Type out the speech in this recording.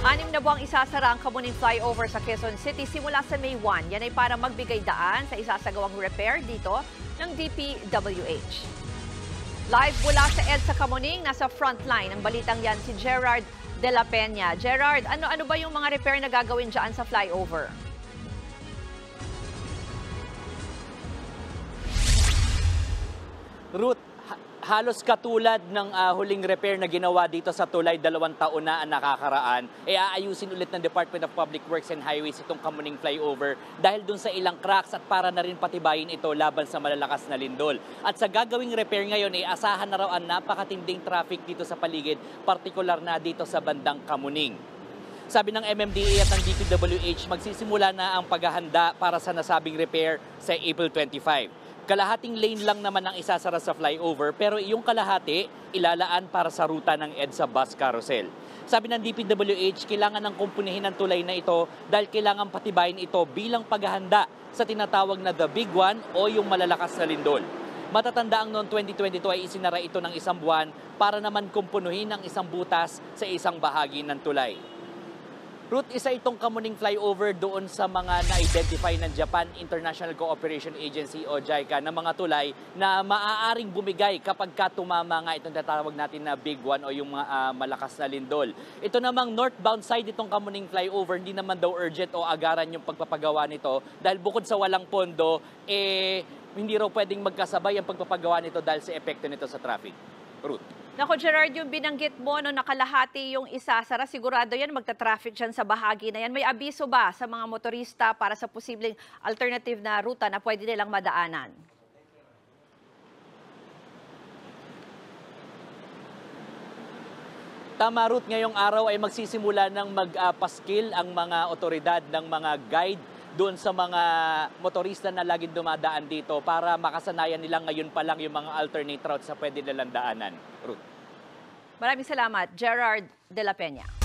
6 na buwang isasara ang Kamuning Flyover sa Quezon City simula sa May 1. Yan ay para magbigay daan sa isasagawang repair dito ng DPWH. Live mula sa EDSA Kamuning, nasa frontline ng balitang yan si Gerard de la Peña. Gerard, ano ba yung mga repair na gagawin dyan sa flyover? Ruth, halos katulad ng huling repair na ginawa dito sa tulay 2 taon na ang nakakaraan, aayusin ulit ng Department of Public Works and Highways itong Kamuning Flyover dahil dun sa ilang cracks at para na rin patibayin ito laban sa malalakas na lindol. At sa gagawing repair ngayon, asahan na raw ang napakatinding traffic dito sa paligid, partikular na dito sa bandang Kamuning. Sabi ng MMDA at ng DPWH, magsisimula na ang paghahanda para sa nasabing repair sa April 25. Kalahating lane lang naman ang isasara sa flyover pero yung kalahati ilalaan para sa ruta ng EDSA bus carousel. Sabi ng DPWH, kailangan ng kumpunihin ng tulay na ito dahil kailangan patibayin ito bilang paghahanda sa tinatawag na the big one o yung malalakas na lindol. Matatanda ang noong 2022 ay isinara ito ng 1 buwan para naman kumpunuhin ang isang butas sa isang bahagi ng tulay. Ruth, isa itong Kamuning Flyover doon sa mga na-identify ng Japan International Cooperation Agency o JICA na mga tulay na maaaring bumigay kapag tumama nga itong tatawag natin na big one o yung malakas na lindol. Ito namang northbound side itong Kamuning Flyover, hindi naman daw urgent o agaran yung pagpapagawa nito dahil bukod sa walang pondo, hindi raw pwedeng magkasabay ang pagpapagawa nito dahil sa epekto nito sa traffic. Ruth. Nako Gerard, yung binanggit mo, nakalahati yung isasara, sigurado yan magta-traffic dyan sa bahagi na yan. May abiso ba sa mga motorista para sa posibleng alternative na ruta na pwede nilang madaanan? Tama, Ruth, ngayong araw ay magsisimula ng magpaskil ang mga otoridad ng mga guide doon sa mga motorista na laging dumadaan dito para makasanayan nila ngayon pa lang yung mga alternate routes sa pwede nilang daanan. Ruth. Maraming salamat, Gerard de la Peña.